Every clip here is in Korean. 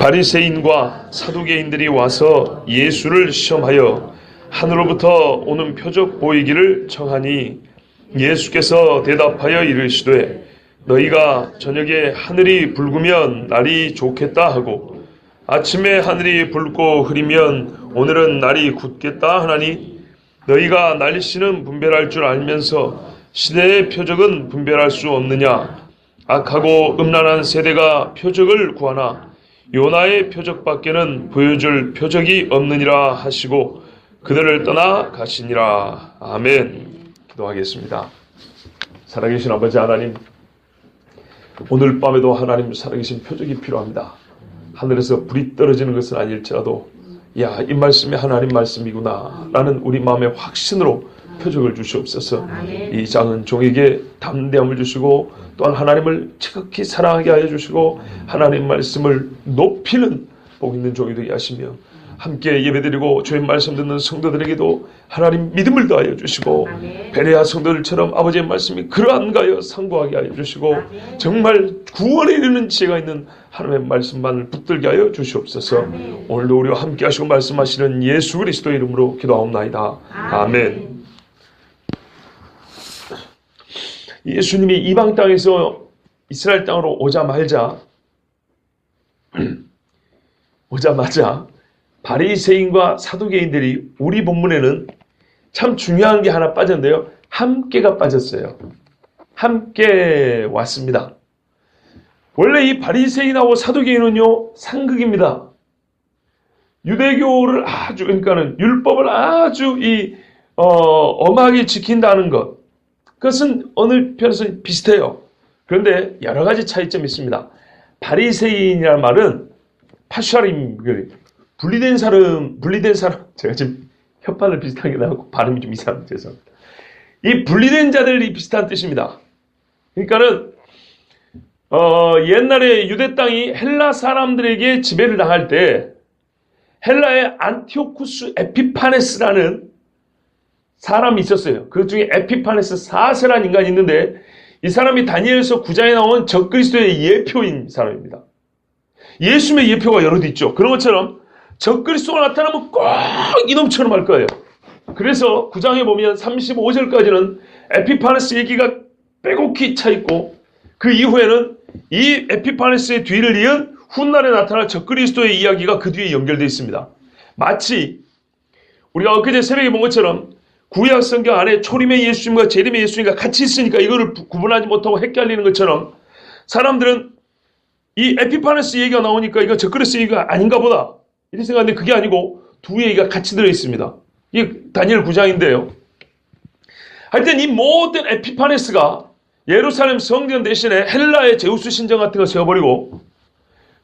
바리새인과 사두개인들이 와서 예수를 시험하여 하늘로부터 오는 표적 보이기를 청하니 예수께서 대답하여 이르시되 너희가 저녁에 하늘이 붉으면 날이 좋겠다 하고 아침에 하늘이 붉고 흐리면 오늘은 날이 굳겠다 하나니 너희가 날씨는 분별할 줄 알면서 시대의 표적은 분별할 수 없느냐. 악하고 음란한 세대가 표적을 구하나 요나의 표적밖에는 보여줄 표적이 없느니라 하시고 그들을 떠나 가시니라. 아멘. 기도하겠습니다. 살아계신 아버지 하나님, 오늘 밤에도 하나님 살아계신 표적이 필요합니다. 하늘에서 불이 떨어지는 것은 아닐지라도 야, 이 말씀이 하나님 말씀이구나 라는 우리 마음의 확신으로 표적을 주시옵소서. 이 작은 종에게 담대함을 주시고 또한 하나님을 지극히 사랑하게 하여 주시고 하나님 말씀을 높이는 복 있는 종이 되게 하시며 함께 예배드리고 주의 말씀 듣는 성도들에게도 하나님 믿음을 더하여 주시고 베레아 성도들처럼 아버지의 말씀이 그러한가요 상고하게 하여 주시고 정말 구원에 이르는 지혜가 있는 하나님의 말씀만을 붙들게 하여 주시옵소서. 오늘도 우리와 함께 하시고 말씀하시는 예수 그리스도의 이름으로 기도하옵나이다. 아멘. 예수님이 이방 땅에서 이스라엘 땅으로 오자마자 바리새인과 사두개인들이 우리 본문에는 참 중요한 게 하나 빠졌는데요. 함께가 빠졌어요. 함께 왔습니다. 원래 이 바리새인하고 사두개인은요, 상극입니다. 유대교를 그러니까는 율법을 아주 엄하게 지킨다는 것. 그것은 어느 편에서 비슷해요. 그런데 여러 가지 차이점이 있습니다. 바리새인이라는 말은 파샤림, 분리된 사람, 제가 지금 혓바늘 비슷하게 나오고 발음이 좀 이상해서 죄송합니다. 이 분리된 자들이 비슷한 뜻입니다. 그러니까는, 옛날에 유대 땅이 헬라 사람들에게 지배를 당할 때, 헬라의 안티오쿠스 에피파네스라는 사람이 있었어요. 그 중에 에피파네스 4세라는 인간이 있는데, 이 사람이 다니엘서 9장에 나온 적그리스도의 예표인 사람입니다. 예수님의 예표가 여럿 있죠. 그런 것처럼 적그리스도가 나타나면 꼭 이놈처럼 할 거예요. 그래서 9장에 보면 35절까지는 에피파네스 얘기가 빼곡히 차 있고 그 이후에는 이 에피파네스의 뒤를 이은 훗날에 나타날 적그리스도의 이야기가 그 뒤에 연결되어 있습니다. 마치 우리가 엊그제 새벽에 본 것처럼 구약 성경 안에 초림의 예수님과 재림의 예수님과 같이 있으니까 이거를 구분하지 못하고 헷갈리는 것처럼 사람들은 이 에피파네스 얘기가 나오니까 이거 적그리스도 얘기가 아닌가 보다 이렇게 생각하는데 그게 아니고 두 얘기가 같이 들어있습니다. 이게 다니엘 9장인데요. 하여튼 이 모든 에피파네스가 예루살렘 성전 대신에 헬라의 제우스 신전 같은 거 세워버리고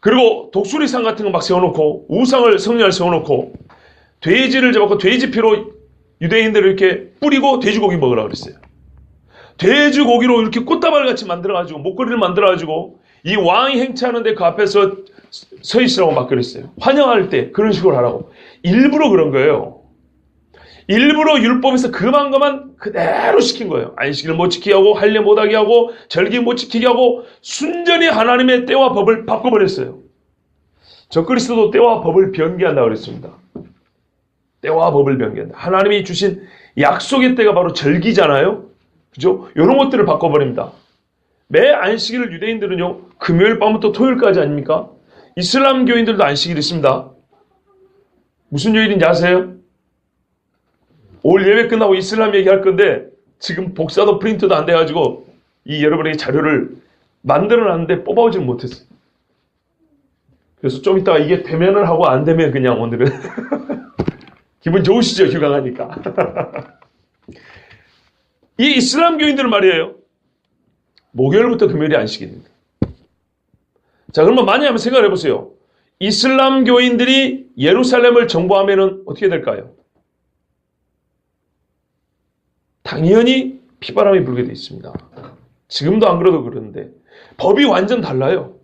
그리고 독수리상 같은 거 막 세워놓고 우상을 성전을 세워놓고 돼지를 잡고 돼지 피로 유대인들을 이렇게 뿌리고 돼지고기 먹으라고 그랬어요. 돼지고기로 이렇게 꽃다발같이 만들어가지고 목걸이를 만들어가지고 이 왕이 행차하는데 그 앞에서 서 있으라고 막 그랬어요. 환영할 때 그런 식으로 하라고. 일부러 그런 거예요. 일부러 율법에서 그만 그대로 시킨 거예요. 안식일을 못 지키게 하고 할례 못하게 하고 절기 못 지키게 하고 순전히 하나님의 때와 법을 바꿔버렸어요. 적그리스도도 때와 법을 변개한다고 그랬습니다. 때와 법을 변개한다. 하나님이 주신 약속의 때가 바로 절기잖아요. 그죠? 이런 것들을 바꿔버립니다. 매 안식일을 유대인들은요, 금요일 밤부터 토요일까지 아닙니까? 이슬람 교인들도 안식일이 있습니다. 무슨 요일인지 아세요? 올 예배 끝나고 이슬람 얘기할 건데, 지금 복사도 프린트도 안 돼가지고, 여러분에게 자료를 만들어놨는데 뽑아오지는 못했어요. 그래서 좀 이따가 이게 되면은 하고 안 되면 그냥 오늘은. 기분 좋으시죠? 휴가 가니까. 이 이슬람 교인들은 말이에요. 목요일부터 금요일이 안식일입니다. 자, 그러면 만약에 한번 생각을 해보세요. 이슬람 교인들이 예루살렘을 정복하면 어떻게 될까요? 당연히 피바람이 불게 되어 있습니다. 지금도 안 그래도 그러는데 법이 완전 달라요.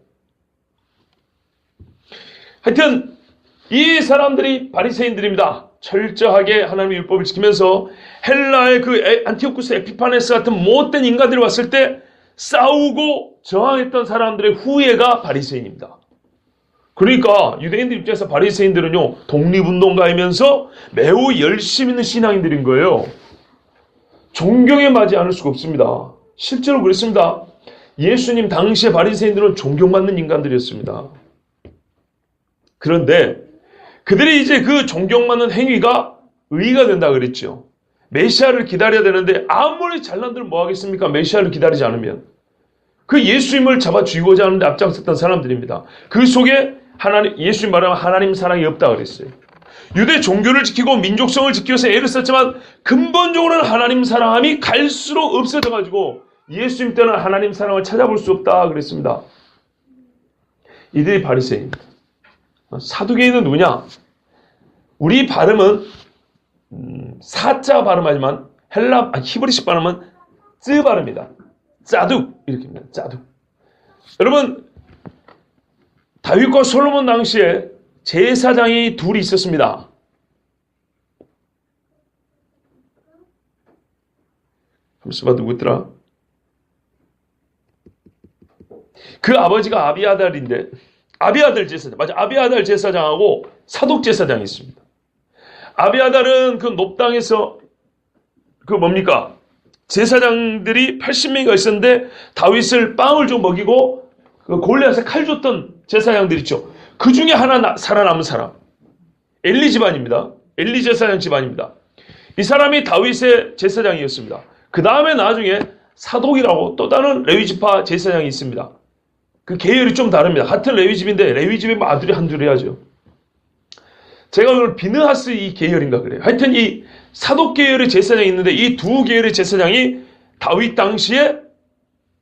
하여튼 이 사람들이 바리새인들입니다. 철저하게 하나님의 율법을 지키면서 헬라의 그 안티오쿠스 에피파네스 같은 못된 인간들이 왔을 때 싸우고 저항했던 사람들의 후예가 바리새인입니다. 그러니까 유대인들 입장에서 바리새인들은요, 독립운동가이면서 매우 열심 있는 신앙인들인 거예요. 존경에 맞지 않을 수가 없습니다. 실제로 그랬습니다. 예수님 당시의 바리새인들은 존경받는 인간들이었습니다. 그런데 그들이 이제 그 존경받는 행위가 의의가 된다 그랬죠. 메시아를 기다려야 되는데 아무리 잘난들 뭐 하겠습니까? 메시아를 기다리지 않으면. 그 예수님을 잡아 죽이고자 하는데 앞장섰던 사람들입니다. 그 속에 예수님 말하면 하나님 사랑이 없다 그랬어요. 유대 종교를 지키고 민족성을 지키기 위해서 애를 썼지만 근본적으로는 하나님 사랑함이 갈수록 없어져가지고 예수님 때는 하나님 사랑을 찾아볼 수 없다 그랬습니다. 이들이 바리새인입니다. 사두개인은 누구냐? 우리 발음은 사자 발음하지만 히브리식 발음은 쯔 발음이다. 짜둑 이렇게입니다. 짜둑. 여러분, 다윗과 솔로몬 당시에 제사장이 둘이 있었습니다. 잠시만, 누구더라? 그 아버지가 아비아달인데, 아비아달 제사장, 맞아, 아비아달 제사장하고 사독 제사장이 있습니다. 아비아달은 그 높당에서 제사장들이 80명이 있었는데 다윗을 빵을 좀 먹이고 그 골리앗에 칼 줬던 제사장들 있죠. 그 중에 하나 살아남은 사람, 엘리 집안입니다. 엘리 제사장 집안입니다. 이 사람이 다윗의 제사장이었습니다. 그 다음에 나중에 사독이라고 또 다른 레위지파 제사장이 있습니다. 그 계열이 좀 다릅니다. 같은 레위집인데 레위집에 아들이 한둘이야죠. 제가 오늘 비느하스 이 계열인가 그래요. 하여튼 이 사독 계열의 제사장이 있는데 이 두 계열의 제사장이 다윗 당시에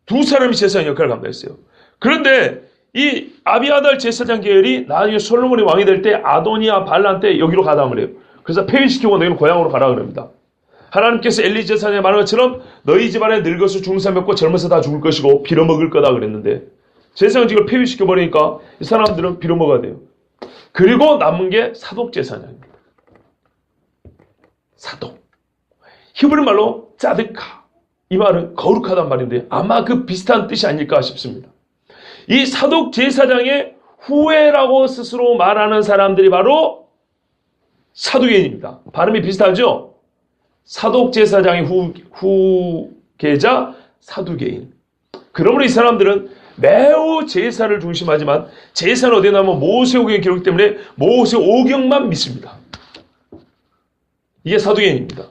두 사람이 제사장 역할을 감당했어요. 그런데 이 아비아달 제사장 계열이 나중에 솔로몬이 왕이 될 때 아도니아 발란 때 여기로 가담을 해요. 그래서 폐위시키고 너희는 고향으로 가라 그럽니다. 하나님께서 엘리 제사장에 말한 것처럼 너희 집안에 늙어서 죽는 사람 없고 젊어서 다 죽을 것이고 빌어먹을 거다 그랬는데 제사장직을 폐위시켜버리니까 이 사람들은 빌어먹어야 돼요. 그리고 남은 게 사독 제사장입니다. 사독. 히브리 말로 짜드카. 이 말은 거룩하단 말인데 아마 그 비슷한 뜻이 아닐까 싶습니다. 이 사독 제사장의 후예라고 스스로 말하는 사람들이 바로 사두개인입니다. 발음이 비슷하죠? 사독 제사장의 후계자 사두개인. 그러므로 이 사람들은 매우 제사를 중심하지만 제사는 어디에 나오면 모세오경의 기록 때문에 모세오경만 믿습니다. 이게 사두개인입니다.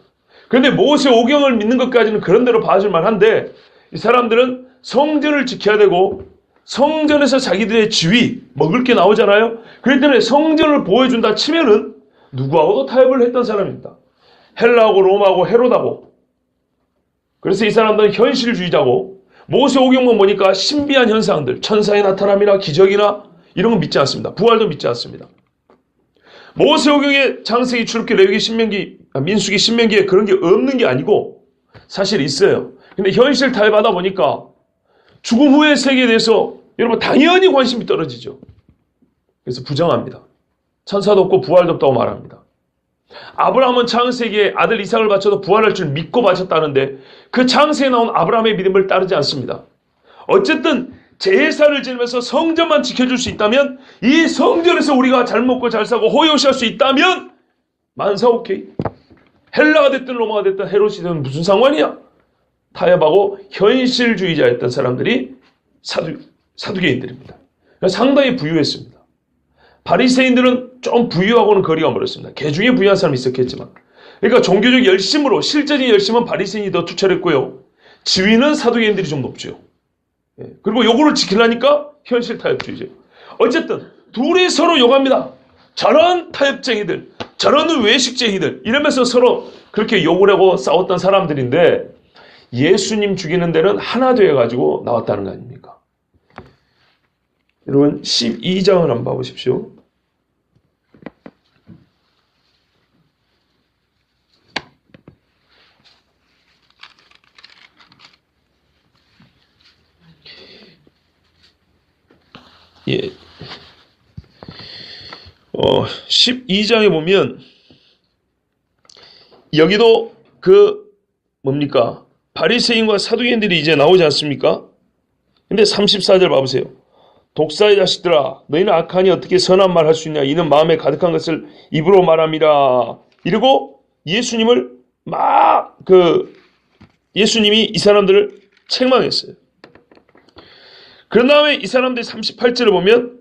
그런데 모세오경을 믿는 것까지는 그런 대로 봐줄 만한데 이 사람들은 성전을 지켜야 되고 성전에서 자기들의 지위, 먹을 게 나오잖아요. 그렇기 때문에 성전을 보여준다 치면은 누구하고도 타협을 했던 사람입니다. 헬라하고 로마하고 헤롯하고. 그래서 이 사람들은 현실주의자고 모세오경만 보니까 신비한 현상들, 천사의 나타남이나 기적이나 이런 건 믿지 않습니다. 부활도 믿지 않습니다. 모세오경의 창세기, 출애굽기, 레위기, 신명기, 민수기, 신명기에 그런 게 없는 게 아니고 사실 있어요. 근데 현실 타협하다 보니까 죽음 후의 세계에 대해서 여러분 당연히 관심이 떨어지죠. 그래서 부정합니다. 천사도 없고 부활도 없다고 말합니다. 아브라함은 창세기에 아들 이삭을 바쳐도 부활할 줄 믿고 바쳤다는데 그 창세에 나온 아브라함의 믿음을 따르지 않습니다. 어쨌든 제사를 지내면서 성전만 지켜줄 수 있다면 이 성전에서 우리가 잘 먹고 잘 사고 호요시할 수 있다면 만사 오케이. 헬라가 됐든 로마가 됐든 헤롯이 됐든 무슨 상관이야. 타협하고 현실주의자였던 사람들이 사두개인들입니다. 상당히 부유했습니다. 바리새인들은 좀 부유하고는 거리가 멀었습니다. 개중에 부유한 사람이 있었겠지만. 그러니까 종교적 열심으로 실제적인 열심은 바리새인이 더 투철했고요. 지위는 사두개인들이 좀 높죠. 그리고 요거를 지키려니까 현실 타협주의죠. 어쨌든 둘이 서로 욕합니다. 저런 타협쟁이들, 저런 외식쟁이들 이러면서 서로 그렇게 욕을 하고 싸웠던 사람들인데 예수님 죽이는 데는 하나 되어가지고 나왔다는 거 아닙니까? 여러분 12장을 한번 봐보십시오. 예. 12장에 보면 여기도 바리새인과 사두개인들이 이제 나오지 않습니까? 근데 34절 봐보세요. 독사의 자식들아, 너희는 악하니 어떻게 선한 말 할 수 있냐? 이는 마음에 가득한 것을 입으로 말함이라. 이러고 예수님을 예수님이 이 사람들을 책망했어요. 그런 다음에 이 사람들이 38절을 보면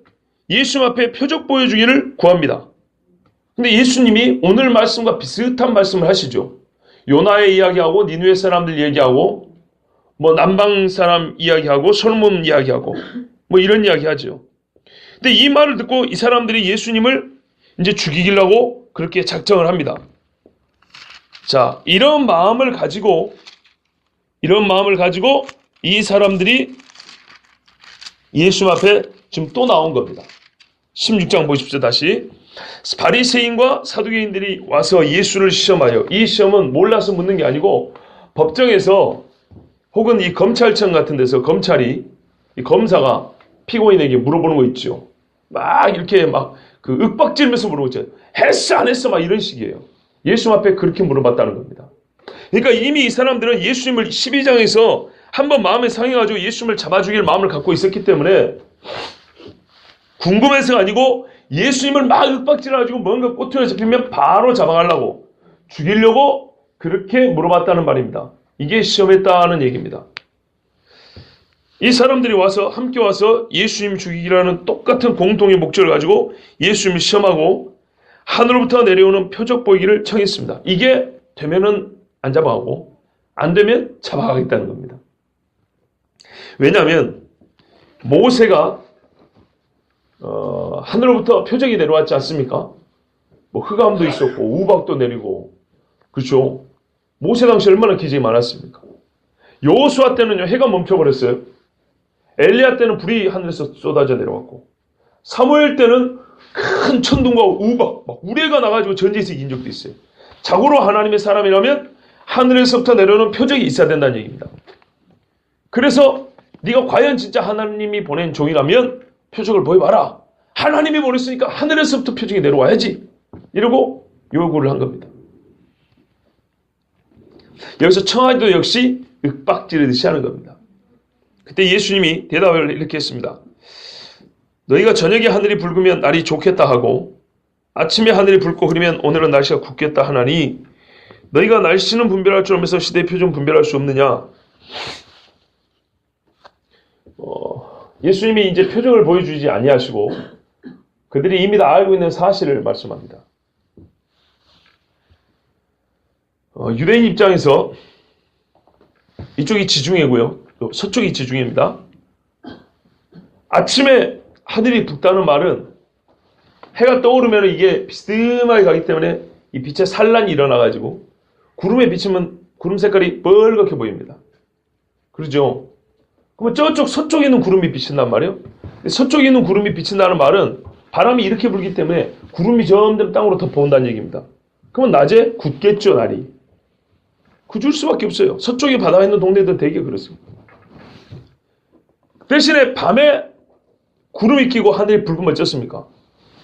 예수님 앞에 표적 보여주기를 구합니다. 근데 예수님이 오늘 말씀과 비슷한 말씀을 하시죠. 요나의 이야기하고 니느웨 사람들 이야기하고 남방 사람 이야기하고 솔몬 이야기하고 이런 이야기 하죠. 근데 이 말을 듣고 이 사람들이 예수님을 이제 죽이려고 그렇게 작정을 합니다. 자, 이런 마음을 가지고 이 사람들이 예수 앞에 지금 또 나온 겁니다. 16장 보십시오. 다시. 바리새인과 사두개인들이 와서 예수를 시험하여, 이 시험은 몰라서 묻는 게 아니고 법정에서 혹은 이 검찰청 같은 데서 이 검사가 피고인에게 물어보는 거 있죠. 이렇게 윽박지르면서 물어보죠. 했어 안 했어 이런 식이에요. 예수 앞에 그렇게 물어봤다는 겁니다. 그러니까 이미 이 사람들은 예수님을 12장에서 한번 마음에 상해가지고 예수님을 잡아주길 마음을 갖고 있었기 때문에 궁금해서가 아니고 예수님을 윽박질러가지고 뭔가 꼬투리에 잡히면 바로 잡아가려고 죽이려고 그렇게 물어봤다는 말입니다. 이게 시험했다는 얘기입니다. 이 사람들이 함께 와서 예수님 죽이기라는 똑같은 공통의 목적을 가지고 예수님을 시험하고 하늘로부터 내려오는 표적 보이기를 청했습니다. 이게 되면은 안 잡아가고 안 되면 잡아가겠다는 겁니다. 왜냐하면 모세가 하늘로부터 표적이 내려왔지 않습니까? 흑암도 있었고 우박도 내리고 그렇죠. 모세 당시 얼마나 기적이 많았습니까? 여호수아 때는요 해가 멈춰버렸어요. 엘리야 때는 불이 하늘에서 쏟아져 내려왔고 사무엘 때는 큰 천둥과 우박 우레가 나가지고 전쟁에서 이긴 적도 있어요. 자고로 하나님의 사람이라면 하늘에서부터 내려오는 표적이 있어야 된다는 얘기입니다. 그래서 네가 과연 진짜 하나님이 보낸 종이라면 표적을 보여봐라. 하나님이 보냈으니까 하늘에서부터 표적이 내려와야지. 이러고 요구를 한 겁니다. 여기서 청하기도 역시 윽박지르듯이 하는 겁니다. 그때 예수님이 대답을 이렇게 했습니다. 너희가 저녁에 하늘이 붉으면 날이 좋겠다 하고 아침에 하늘이 붉고 흐리면 오늘은 날씨가 굳겠다 하나니 너희가 날씨는 분별할 줄 알면서 시대의 표정 분별할 수 없느냐. 예수님이 이제 표적을 보여주지 아니하시고 그들이 이미 다 알고 있는 사실을 말씀합니다. 유대인 입장에서 이쪽이 지중해고요. 서쪽이 지중해입니다. 아침에 하늘이 붉다는 말은 해가 떠오르면 이게 비스듬하게 가기 때문에 이 빛의 산란이 일어나가지고 구름에 비치면 구름 색깔이 빨갛게 보입니다. 그러죠? 그러면 저쪽 서쪽에 있는 구름이 비친단 말이에요. 서쪽에 있는 구름이 비친다는 말은 바람이 이렇게 불기 때문에 구름이 점점 땅으로 덮어온다는 얘기입니다. 그러면 낮에 굳겠죠, 날이. 굳을 수밖에 없어요. 서쪽에 바다가 있는 동네들은 되게 그렇습니다. 대신에 밤에 구름이 끼고 하늘이 붉으면 어쩌습니까?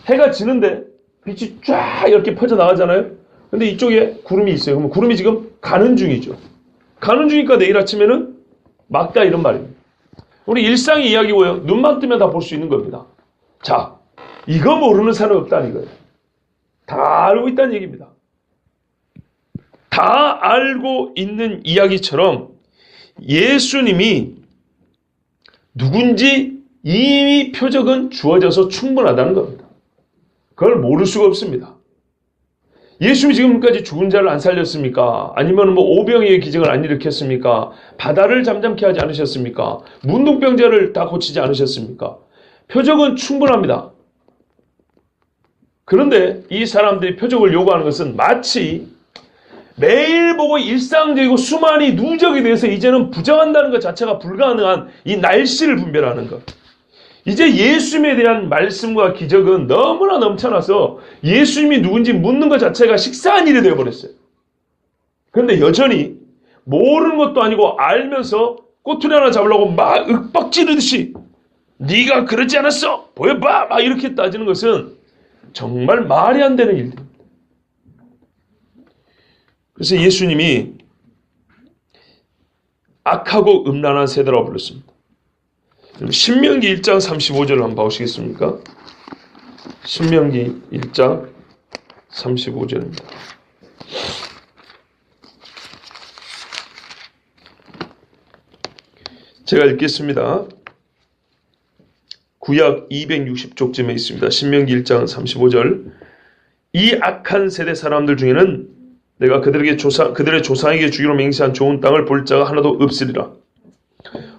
해가 지는데 빛이 쫙 이렇게 퍼져나가잖아요. 근데 이쪽에 구름이 있어요. 그러면 구름이 지금 가는 중이죠. 가는 중이니까 내일 아침에는 막다 이런 말입니다. 우리 일상의 이야기고요. 눈만 뜨면 다 볼 수 있는 겁니다. 자, 이거 모르는 사람 없다는 거예요. 다 알고 있다는 얘기입니다. 다 알고 있는 이야기처럼 예수님이 누군지 이미 표적은 주어져서 충분하다는 겁니다. 그걸 모를 수가 없습니다. 예수님이 지금까지 죽은 자를 안 살렸습니까? 아니면 오병이의 기적을 안 일으켰습니까? 바다를 잠잠케 하지 않으셨습니까? 문둥병자를 다 고치지 않으셨습니까? 표적은 충분합니다. 그런데 이 사람들이 표적을 요구하는 것은 마치 매일 보고 일상적이고 수많이 누적에 대해서 이제는 부정한다는 것 자체가 불가능한 이 날씨를 분별하는 것. 이제 예수님에 대한 말씀과 기적은 너무나 넘쳐나서 예수님이 누군지 묻는 것 자체가 식상한 일이 되어버렸어요. 그런데 여전히 모르는 것도 아니고 알면서 꼬투리 하나 잡으려고 막 윽박지르듯이 네가 그러지 않았어? 보여봐! 막 이렇게 따지는 것은 정말 말이 안 되는 일입니다. 그래서 예수님이 악하고 음란한 세대라고 불렀습니다. 신명기 1장 35절을 한번 보시겠습니까? 신명기 1장 35절입니다. 제가 읽겠습니다. 구약 260쪽쯤에 있습니다. 신명기 1장 35절. 이 악한 세대 사람들 중에는 내가 그들의 조상에게 주기로 맹세한 좋은 땅을 볼 자가 하나도 없으리라.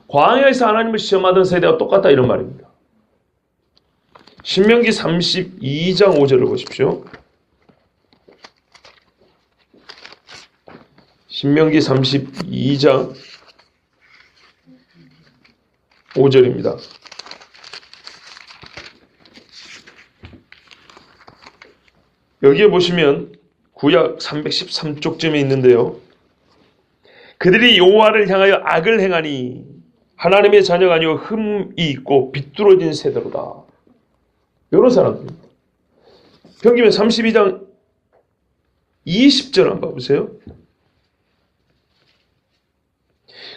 광야에서 하나님을 시험하던 세대와 똑같다 이런 말입니다. 신명기 32장 5절을 보십시오. 신명기 32장 5절입니다. 여기에 보시면 구약 313쪽쯤에 있는데요. 그들이 여호와를 향하여 악을 행하니 하나님의 자녀가 아니요 흠이 있고 비뚤어진 세대로다. 이런 사람들입니다. 평기면 32장 20절 한번 봐보세요.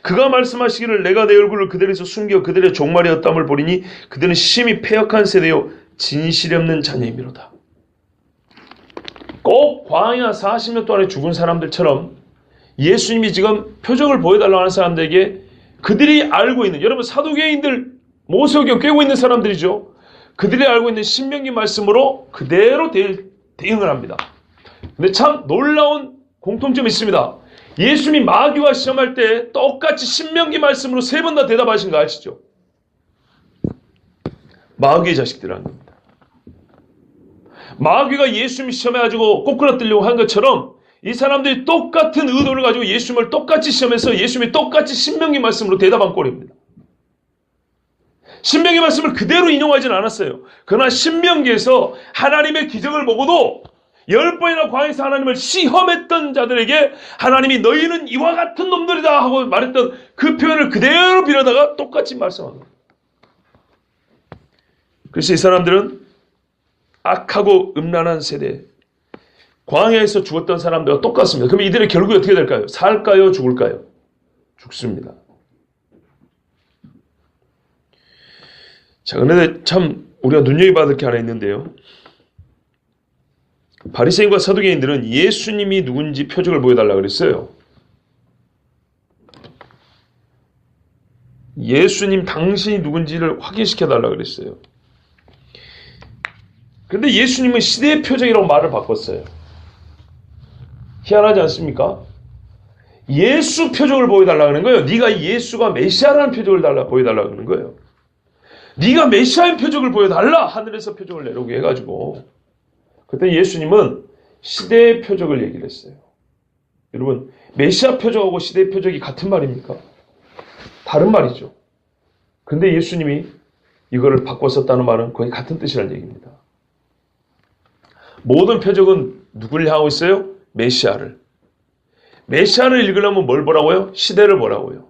그가 말씀하시기를 내가 내 얼굴을 그들에서 숨겨 그들의 종말이었담을 보리니 그들은 심히 패역한 세대요 진실이 없는 자녀이미로다. 꼭 광야 40년 동안에 죽은 사람들처럼 예수님이 지금 표적을 보여달라고 하는 사람들에게 그들이 알고 있는, 여러분 사두개인들 모세오경 꿰고 있는 사람들이죠. 그들이 알고 있는 신명기 말씀으로 그대로 대응을 합니다. 근데 참 놀라운 공통점이 있습니다. 예수님이 마귀와 시험할 때 똑같이 신명기 말씀으로 3번 다 대답하신 거 아시죠? 마귀의 자식들이라는 겁니다. 마귀가 예수님이 시험해가지고 꼬꾸라뜨리려고 한 것처럼 이 사람들이 똑같은 의도를 가지고 예수님을 똑같이 시험해서 예수님이 똑같이 신명기 말씀으로 대답한 꼴입니다. 신명기 말씀을 그대로 인용하지는 않았어요. 그러나 신명기에서 하나님의 기적을 보고도 10번이나 광야에서 하나님을 시험했던 자들에게 하나님이 너희는 이와 같은 놈들이다 하고 말했던 그 표현을 그대로 빌어다가 똑같이 말씀한 겁니다. 그래서 이 사람들은 악하고 음란한 세대, 광야에서 죽었던 사람들과 똑같습니다. 그럼 이들의 결국이 어떻게 될까요? 살까요? 죽을까요? 죽습니다. 자, 그런데 참 우리가 눈여겨봐야 될 게 하나 있는데요. 바리새인과 사두개인들은 예수님이 누군지 표적을 보여달라고 그랬어요. 예수님 당신이 누군지를 확인시켜달라고 그랬어요. 그런데 예수님은 시대의 표적이라고 말을 바꿨어요. 희한하지 않습니까? 예수 표적을 보여달라고 하는 거예요. 네가 예수가 메시아라는 표적을 보여달라고 하는 거예요. 네가 메시아의 표적을 보여달라. 하늘에서 표적을 내려오게 해가지고. 그때 예수님은 시대의 표적을 얘기를 했어요. 여러분, 메시아 표적하고 시대의 표적이 같은 말입니까? 다른 말이죠. 근데 예수님이 이거를 바꿔 썼다는 말은 거의 같은 뜻이라는 얘기입니다. 모든 표적은 누구를 향하고 있어요? 메시아를. 메시아를 읽으려면 뭘 보라고요? 시대를 보라고요.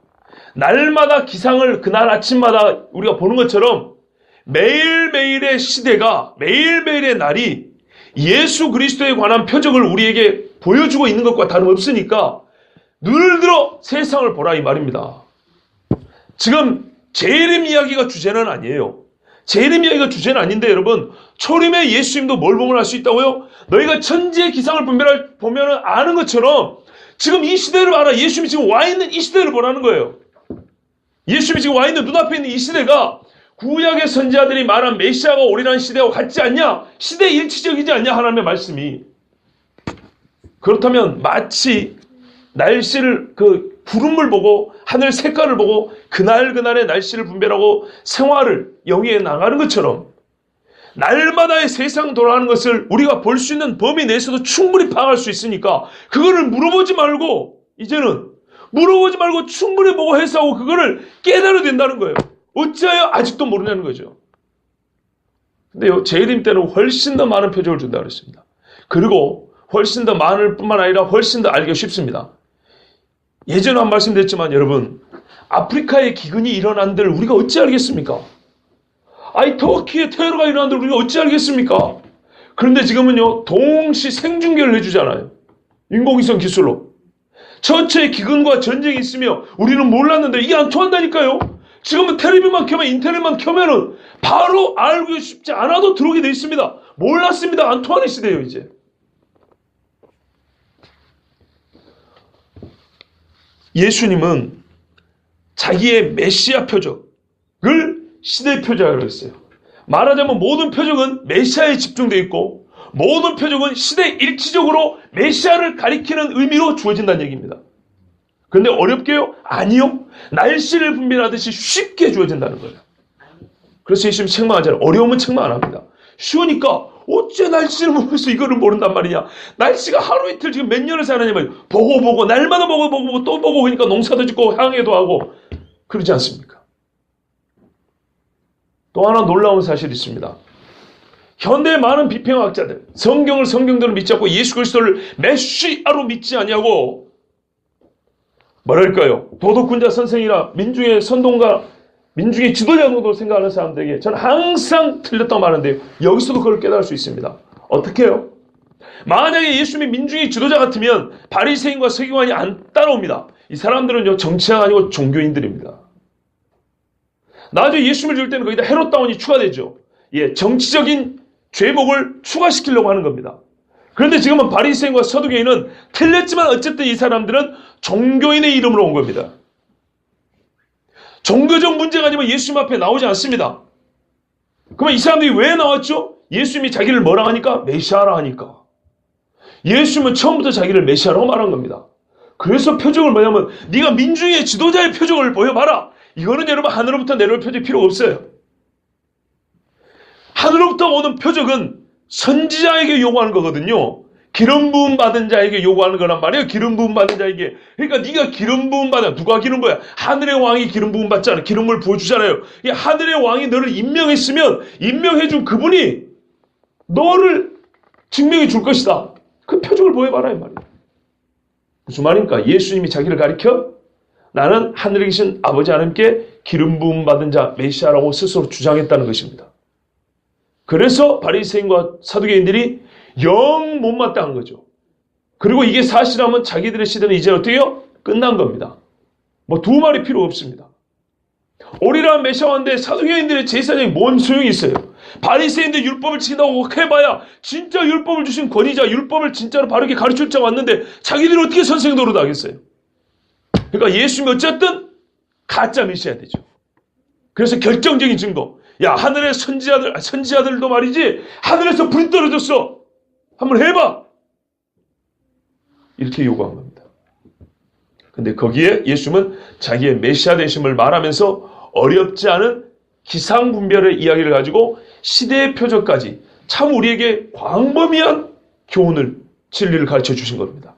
날마다 기상을 그날 아침마다 우리가 보는 것처럼 매일매일의 시대가, 매일매일의 날이 예수 그리스도에 관한 표적을 우리에게 보여주고 있는 것과 다름없으니까 늘 들어 세상을 보라 이 말입니다. 지금 재림 이야기가 주제는 아니에요. 재림 이야기가 주제는 아닌데 여러분, 초림의 예수님도 뭘 보면 알 수 있다고요? 너희가 천지의 기상을 보면 아는 것처럼 지금 이 시대를 봐라. 예수님이 지금 와 있는 이 시대를 보라는 거예요. 예수님이 지금 와 있는 눈앞에 있는 이 시대가 구약의 선지자들이 말한 메시아가 오리라는 시대와 같지 않냐? 시대 일치적이지 않냐? 하나님의 말씀이. 그렇다면 마치 날씨를 구름을 보고 하늘 색깔을 보고 그날그날의 날씨를 분별하고 생활을 영위해 나가는 것처럼 날마다의 세상 돌아가는 것을 우리가 볼 수 있는 범위 내에서도 충분히 파악할 수 있으니까 그거를 물어보지 말고 이제는 물어보지 말고 충분히 보고 해석하고 그거를 깨달아야 된다는 거예요. 어찌하여 아직도 모르냐는 거죠. 근데요, 재림 때는 훨씬 더 많은 표적을 준다고 그랬습니다. 그리고 훨씬 더 많을 뿐만 아니라 훨씬 더 알기가 쉽습니다. 예전에 한 말씀드렸지만 여러분, 아프리카에 기근이 일어난들 우리가 어찌 알겠습니까? 아니 터키에 테러가 일어난들 우리가 어찌 알겠습니까? 그런데 지금은요, 동시 생중계를 해주잖아요. 인공위성 기술로. 처처에 기근과 전쟁이 있으며 우리는 몰랐는데 이게 안 통한다니까요. 지금은 텔레비만 켜면, 인터넷만 켜면은 바로 알고 싶지 않아도 들어오게 돼 있습니다. 몰랐습니다. 안토아네 시대예요, 이제. 예수님은 자기의 메시아 표적을 시대 표적이라고 했어요. 말하자면 모든 표적은 메시아에 집중되어 있고 모든 표적은 시대 일치적으로 메시아를 가리키는 의미로 주어진다는 얘기입니다. 그런데 어렵게요? 아니요. 날씨를 분별하듯이 쉽게 주어진다는 거예요. 그래서 예수님 책망하잖아요. 어려우면 책망 안 합니다. 쉬우니까 어째 날씨를 모르면서 이거를 모른단 말이냐. 날씨가 하루 이틀 지금 몇 년을 사느냐 말이에요. 보고 날마다 보고 또 보고 그러니까 농사도 짓고 향해도 하고 그러지 않습니까? 또 하나 놀라운 사실이 있습니다. 현대의 많은 비평학자들, 성경을 성경대로 믿지 않고 예수 그리스도를 메시아로 믿지 아니하고 뭐랄까요? 도덕군자 선생이나 민중의 선동가, 민중의 지도자 정도 생각하는 사람들에게 저는 항상 틀렸다고 말하는데요. 여기서도 그걸 깨달을 수 있습니다. 어떻게 해요? 만약에 예수님이 민중의 지도자 같으면 바리새인과 서기관이 안 따라옵니다. 이 사람들은요, 정치자가 아니고 종교인들입니다. 나중에 예수님을 줄 때는 거기다 헤롯다운이 추가되죠. 예, 정치적인 죄목을 추가시키려고 하는 겁니다. 그런데 지금은 바리새인과 서두개인은 틀렸지만 어쨌든 이 사람들은 종교인의 이름으로 온 겁니다. 종교적 문제가 아니면 예수님 앞에 나오지 않습니다. 그러면 이 사람들이 왜 나왔죠? 예수님이 자기를 뭐라 하니까? 메시아라 하니까. 예수님은 처음부터 자기를 메시아라고 말한 겁니다. 그래서 표적을 뭐냐면 네가 민중의 지도자의 표적을 보여봐라. 이거는 여러분 하늘로부터 내려올 표적이 필요 없어요. 하늘로부터 오는 표적은 선지자에게 요구하는 거거든요. 기름 부음 받은 자에게 요구하는 거란 말이에요. 기름 부음 받은 자에게. 그러니까 네가 기름 부음 받아. 누가 기름 부어야? 하늘의 왕이 기름 부음 받잖아요. 기름을 부어주잖아요. 이 하늘의 왕이 너를 임명했으면 임명해준 그분이 너를 증명해 줄 것이다. 그 표적을 보여봐라 이 말이에요. 무슨 말입니까? 예수님이 자기를 가리켜 나는 하늘에 계신 아버지 하나님께 기름 부음 받은 자 메시아라고 스스로 주장했다는 것입니다. 그래서 바리새인과 사두개인들이 영 못마땅한 거죠. 그리고 이게 사실이라면 자기들의 시대는 이제 어떻게 해요? 끝난 겁니다. 뭐 두 말이 필요 없습니다. 오리라 메시아인데 사두개인들의 제사장이 뭔 소용이 있어요? 바리새인들 율법을 지킨다고 해봐야 진짜 율법을 주신 권위자, 율법을 진짜로 바르게 가르칠 자가 왔는데 자기들이 어떻게 선생 노릇 하겠어요? 그러니까 예수님이 어쨌든 가짜 메시아 되죠. 그래서 결정적인 증거. 야, 하늘의 선지자들도 말이지 하늘에서 불이 떨어졌어. 한번 해봐. 이렇게 요구한 겁니다. 근데 거기에 예수님은 자기의 메시아 되심을 말하면서 어렵지 않은 기상분별의 이야기를 가지고 시대의 표적까지 참 우리에게 광범위한 교훈을, 진리를 가르쳐 주신 겁니다.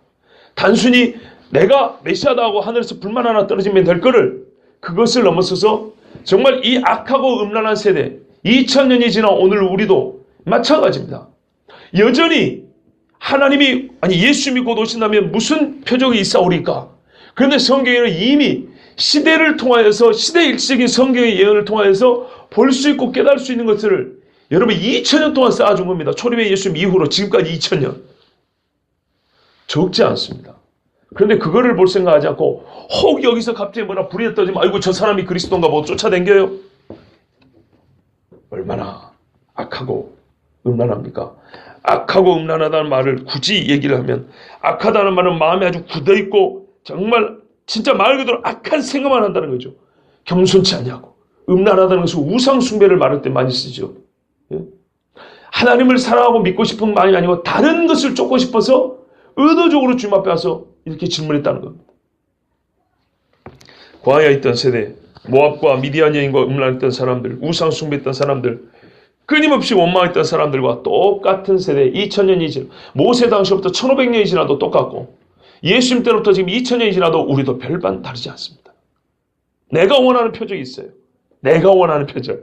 단순히 내가 메시아다 하고 하늘에서 불만 하나 떨어지면 될 거를 그것을 넘어서서 정말 이 악하고 음란한 세대 2000년이 지난 오늘 우리도 마찬가지입니다. 여전히 하나님이 예수님이 곧 오신다면 무슨 표적이 있사오리까? 그런데 성경에는 이미 시대를 통하여서 시대 일시적인 성경의 예언을 통하여서 볼 수 있고 깨달을 수 있는 것을 여러분 2000년 동안 쌓아준 겁니다. 초림의 예수님 이후로 지금까지 2000년. 적지 않습니다. 그런데 그거를 볼 생각하지 않고 혹 여기서 갑자기 뭐라 불이 떠지면 아이고 저 사람이 그리스도인가 뭐 쫓아댕겨요. 얼마나 악하고 음란합니까? 악하고 음란하다는 말을 굳이 얘기를 하면 악하다는 말은 마음에 아주 굳어있고 정말 진짜 말 그대로 악한 생각만 한다는 거죠. 겸손치 않냐고. 음란하다는 것은 우상 숭배를 말할 때 많이 쓰죠. 예? 하나님을 사랑하고 믿고 싶은 마음이 아니고 다른 것을 쫓고 싶어서 의도적으로 주님 앞에 와서 이렇게 질문했다는 겁니다. 광야에 있던 세대, 모압과 미디안 여인과 음란했던 사람들, 우상 숭배했던 사람들, 끊임없이 원망했던 사람들과 똑같은 세대, 2000년이 지나 모세 당시부터 1500년이 지나도 똑같고 예수님 때부터 지금 2000년이 지나도 우리도 별반 다르지 않습니다. 내가 원하는 표적이 있어요. 내가 원하는 표적.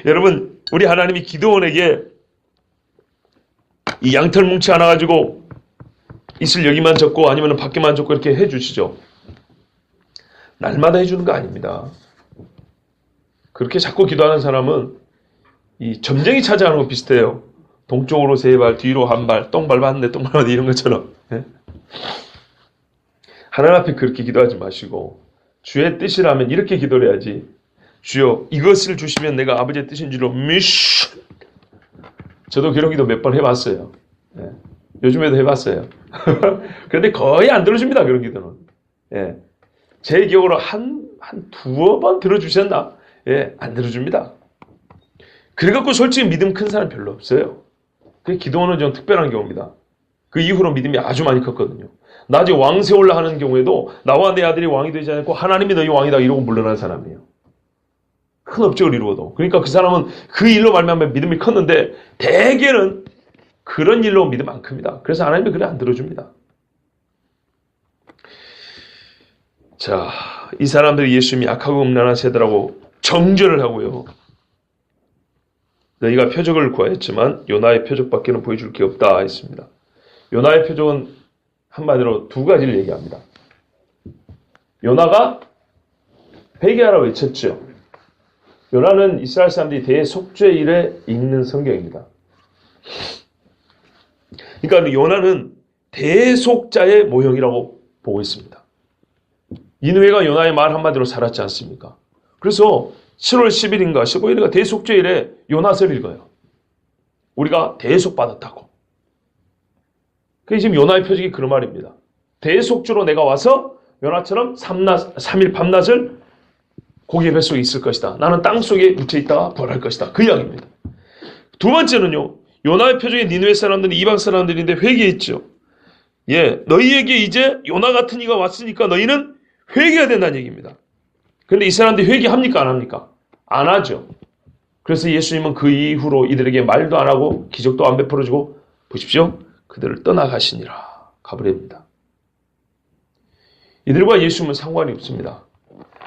여러분, 우리 하나님이 기드온에게 이 양털 뭉치 하나 가지고 이슬 여기만 젓고 아니면 밖에만 젓고 이렇게 해주시죠. 날마다 해주는 거 아닙니다. 그렇게 자꾸 기도하는 사람은 이 점쟁이 찾아가는 거 비슷해요. 동쪽으로 3발, 뒤로 1발, 똥 밟았네, 똥 밟았네 이런 것처럼. 예? 하나님 앞에 그렇게 기도하지 마시고 주의 뜻이라면 이렇게 기도를 해야지. 주여 이것을 주시면 내가 아버지의 뜻인 줄로 미쉬. 저도 그런 기도 몇 번 해봤어요. 예. 요즘에도 해봤어요. 그런데 거의 안 들어줍니다. 그런 기도는. 예. 제 기억으로 한 두어 번 들어주셨나? 예, 안 들어줍니다. 그래갖고 솔직히 믿음 큰 사람 별로 없어요. 그 기도는 좀 특별한 경우입니다. 그 이후로 믿음이 아주 많이 컸거든요. 나중에 왕세 올라가는 경우에도 나와 내 아들이 왕이 되지 않고 하나님이 너희 왕이다 이러고 물러난 사람이에요. 큰 업적을 이루어도. 그러니까 그 사람은 그 일로 말미암아 믿음이 컸는데 대개는 그런 일로 믿음 안 큽니다. 그래서 하나님이 그래 안 들어줍니다. 자, 이 사람들이 예수님이 악하고 음란한 세대라고 정죄를 하고요. 너희가 표적을 구하였지만 요나의 표적밖에는 보여줄 게 없다 했습니다. 요나의 표적은 한마디로 두 가지를 얘기합니다. 요나가 회개하라 외쳤죠. 요나는 이스라엘 사람들이 대속죄일에 읽는 성경입니다. 그러니까 요나는 대속자의 모형이라고 보고 있습니다. 니느웨가 요나의 말 한마디로 살았지 않습니까? 그래서 7월 10일인가 15일인가 대속죄일에 요나서를 읽어요. 우리가 대속받았다고. 그게 지금 요나의 표적이 그런 말입니다. 대속주로 내가 와서 요나처럼 3일 밤낮을 고기의 뱃속에 있을 것이다. 나는 땅속에 묻혀 있다가 부활할 것이다. 그 이야기입니다. 두 번째는요. 요나의 표적에 니느웨 사람들은 이방 사람들인데 회개했죠. 예, 너희에게 이제 요나 같은 이가 왔으니까 너희는 회개해야 된다는 얘기입니다. 그런데 이 사람들이 회개합니까? 안 합니까? 안 하죠. 그래서 예수님은 그 이후로 이들에게 말도 안 하고 기적도 안 베풀어주고 보십시오. 그들을 떠나가시니라. 가버립니다. 이들과 예수님은 상관이 없습니다.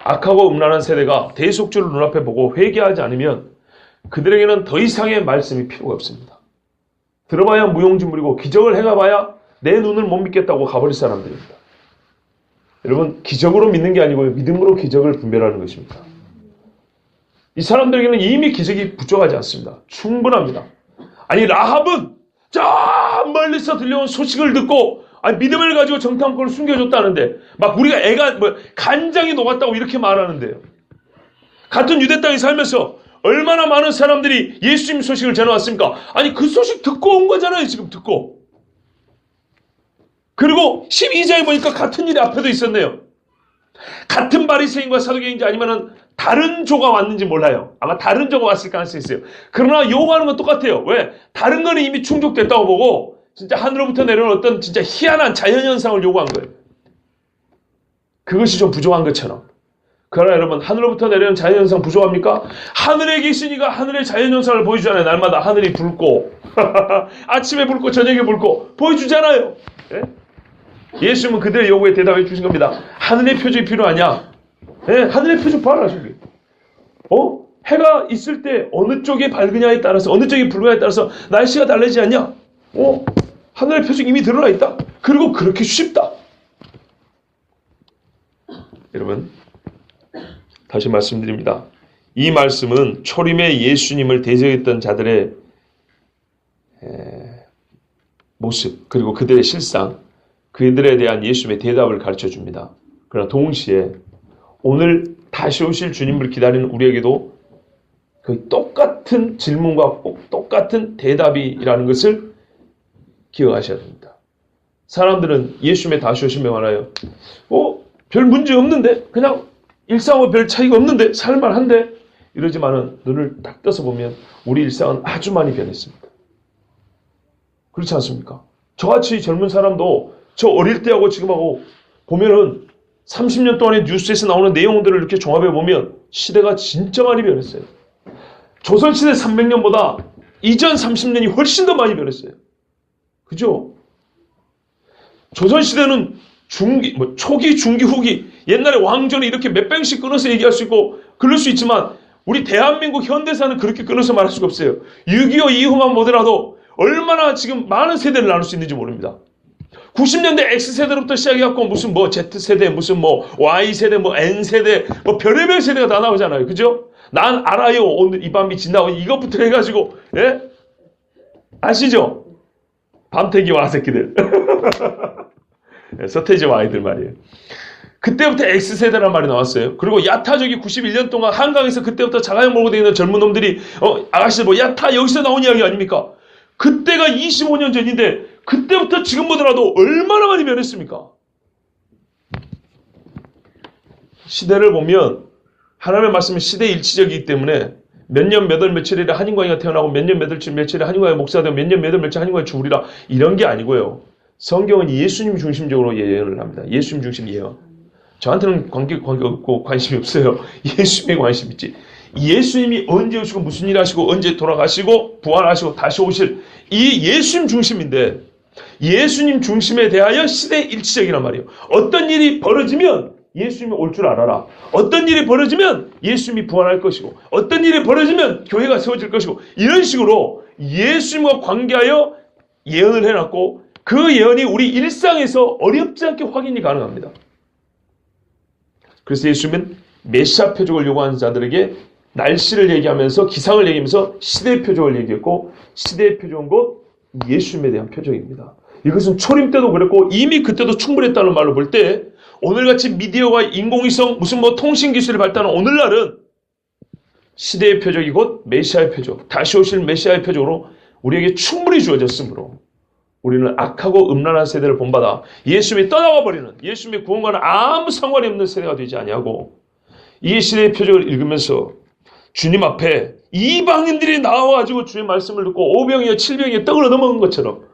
악하고 음란한 세대가 대속주를 눈앞에 보고 회개하지 않으면 그들에게는 더 이상의 말씀이 필요가 없습니다. 들어봐야 무용지물이고 기적을 행해봐야 내 눈을 못 믿겠다고 가버릴 사람들입니다. 여러분, 기적으로 믿는 게 아니고요. 믿음으로 기적을 분별하는 것입니다. 이 사람들에게는 이미 기적이 부족하지 않습니다. 충분합니다. 아니, 라합은 저 멀리서 들려온 소식을 듣고 믿음을 가지고 정탐꾼을 숨겨줬다는데 막 우리가 간장이 녹았다고 이렇게 말하는데요. 같은 유대 땅에 살면서 얼마나 많은 사람들이 예수님 소식을 전해왔습니까? 아니, 그 소식 듣고 온 거잖아요. 지금 듣고. 그리고 12장에 보니까 같은 일이 앞에도 있었네요. 같은 바리새인과 사두개인지 아니면은 다른 조가 왔는지 몰라요. 아마 다른 조가 왔을 가능성이 있어요. 그러나 요구하는 건 똑같아요. 왜? 다른 거는 이미 충족됐다고 보고 진짜 하늘로부터 내려온 어떤 진짜 희한한 자연현상을 요구한 거예요. 그것이 좀 부족한 것처럼. 그러나 여러분, 하늘로부터 내려온 자연현상 부족합니까? 하늘에 계시니까 하늘의 자연현상을 보여주잖아요. 날마다 하늘이 붉고 아침에 붉고 저녁에 붉고 보여주잖아요. 예? 예수님은 그들의 요구에 대답해 주신 겁니다. 하늘의 표적이 필요하냐? 예, 하늘의 표적 봐라, 저기. 해가 있을 때 어느 쪽이 밝으냐에 따라서, 어느 쪽이 붉으냐에 따라서 날씨가 달라지지 않냐? 하늘의 표적 이미 드러나 있다. 그리고 그렇게 쉽다. 여러분, 다시 말씀드립니다. 이 말씀은 초림에 예수님을 대적했던 자들의 모습, 그리고 그들의 실상, 그들에 대한 예수님의 대답을 가르쳐 줍니다. 그러나 동시에 오늘 다시 오실 주님을 기다리는 우리에게도 거의 똑같은 질문과 똑같은 대답이라는 것을 기억하셔야 됩니다. 사람들은 예수님의 다시 오심에 말하여 별 문제 없는데, 그냥 일상과 별 차이가 없는데, 살만한데, 이러지만은 눈을 딱 떠서 보면 우리 일상은 아주 많이 변했습니다. 그렇지 않습니까? 저같이 젊은 사람도 저 어릴 때하고 지금하고 보면은 30년 동안의 뉴스에서 나오는 내용들을 이렇게 종합해 보면 시대가 진짜 많이 변했어요. 조선시대 300년보다 이전 30년이 훨씬 더 많이 변했어요. 그죠? 조선시대는 초기, 중기, 후기, 옛날에 왕조는 이렇게 몇 병씩 끊어서 얘기할 수 있고 그럴 수 있지만 우리 대한민국 현대사는 그렇게 끊어서 말할 수가 없어요. 6.25 이후만 보더라도 얼마나 지금 많은 세대를 나눌 수 있는지 모릅니다. 90년대 X세대로부터 시작해갖고 무슨 Z세대, 무슨 Y세대, N세대, 별의별 세대가 다 나오잖아요. 그죠? 난 알아요. 오늘 이 밤이 지나고 이것부터 해가지고, 예? 아시죠? 밤태기와 새끼들. 서태지와 아이들 말이에요. 그때부터 X세대란 말이 나왔어요. 그리고 야타족이 91년 동안 한강에서 그때부터 자가용 몰고 다니는 젊은 놈들이 아가씨들 뭐 야타 여기서 나온 이야기 아닙니까? 그때가 25년 전인데 그때부터 지금 보더라도 얼마나 많이 변했습니까? 시대를 보면 하나님의 말씀은 시대 일치적이기 때문에 몇 년 몇 월 며칠에 한인광이가 태어나고 몇 년 몇 월 며칠에 한인광이 목사가 되고 몇 년 몇 월 며칠 한인광이 죽으리라 이런 게 아니고요. 성경은 예수님 중심적으로 예언을 합니다. 예수님 중심 예언. 저한테는 관계 없고 관심이 없어요. 예수님에 관심 있지. 예수님이 언제 오시고 무슨 일 하시고 언제 돌아가시고 부활하시고 다시 오실 이 예수님 중심인데 예수님 중심에 대하여 시대 일치적이란 말이에요. 어떤 일이 벌어지면 예수님이 올 줄 알아라. 어떤 일이 벌어지면 예수님이 부활할 것이고 어떤 일이 벌어지면 교회가 세워질 것이고 이런 식으로 예수님과 관계하여 예언을 해놨고 그 예언이 우리 일상에서 어렵지 않게 확인이 가능합니다. 그래서 예수님은 메시아 표적을 요구하는 자들에게 날씨를 얘기하면서 기상을 얘기하면서 시대의 표적을 얘기했고 시대의 표적은 곧 예수님에 대한 표적입니다. 이것은 초림 때도 그랬고 이미 그때도 충분했다는 말로 볼 때 오늘같이 미디어와 인공위성 무슨 뭐 통신기술이 발달한 오늘날은 시대의 표적이 곧 메시아의 표적 다시 오실 메시아의 표적으로 우리에게 충분히 주어졌으므로 우리는 악하고 음란한 세대를 본받아 예수님이 떠나가 버리는 예수님의 구원과는 아무 상관이 없는 세대가 되지 아니하고 이 시대의 표적을 읽으면서 주님 앞에 이방인들이 나와가지고 주의 말씀을 듣고 5병이여 7병이여 떡을 얻어먹은 것처럼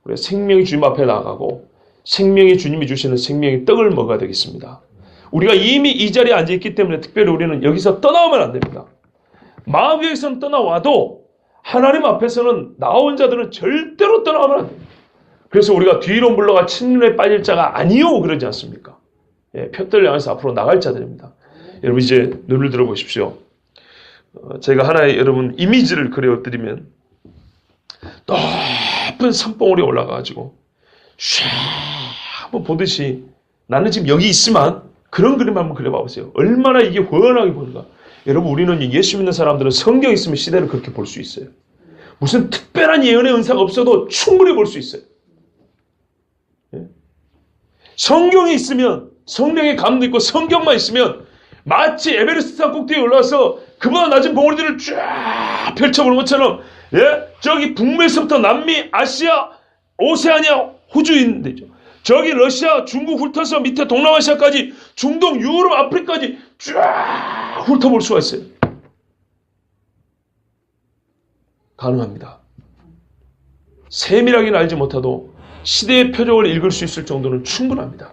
우리가 생명이 주님 앞에 나가고 생명이 주님이 주시는 생명의 떡을 먹어야 되겠습니다. 우리가 이미 이 자리에 앉아있기 때문에 특별히 우리는 여기서 떠나오면 안 됩니다. 마음에서는 떠나와도 하나님 앞에서는 나온 자들은 절대로 떠나오면 안 됩니다. 그래서 우리가 뒤로 물러가 침륜에 빠질 자가 아니요 그러지 않습니까? 예, 표대를 향해서 앞으로 나갈 자들입니다. 여러분 이제 눈을 들어보십시오. 제가 하나의 여러분 이미지를 그려드리면 높은 산봉우리 올라가가지고 샤 한번 보듯이 나는 지금 여기 있으면 그런 그림 한번 그려봐 보세요. 얼마나 이게 훤하게 보는가. 여러분 우리는 예수 믿는 사람들은 성경 있으면 시대를 그렇게 볼 수 있어요. 무슨 특별한 예언의 은사가 없어도 충분히 볼 수 있어요. 성경이 있으면 성령의 감도 있고 성경만 있으면 마치 에베레스트 산 꼭대기에 올라와서 그보다 낮은 봉우리들을 쫙 펼쳐보는 것처럼 저기 북미에서부터 남미, 아시아, 오세아니아, 호주 있는데 저기 러시아, 중국 훑어서 밑에 동남아시아까지 중동, 유럽, 아프리카까지 쫙 훑어볼 수가 있어요. 가능합니다. 세밀하게는 알지 못해도 시대의 표적을 읽을 수 있을 정도는 충분합니다.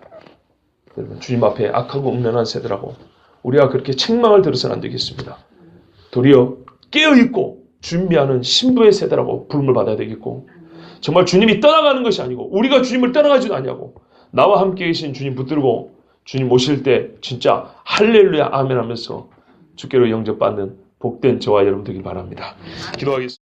여러분 주님 앞에 악하고 음란한 세대라고 우리가 그렇게 책망을 들어서는 안 되겠습니다. 도리어 깨어있고 준비하는 신부의 세대라고 부름을 받아야 되겠고 정말 주님이 떠나가는 것이 아니고 우리가 주님을 떠나가지도 아니하고 나와 함께 계신 주님 붙들고 주님 오실 때 진짜 할렐루야 아멘 하면서 주께로 영접받는 복된 저와 여러분 되길 바랍니다. 기도하겠습니다.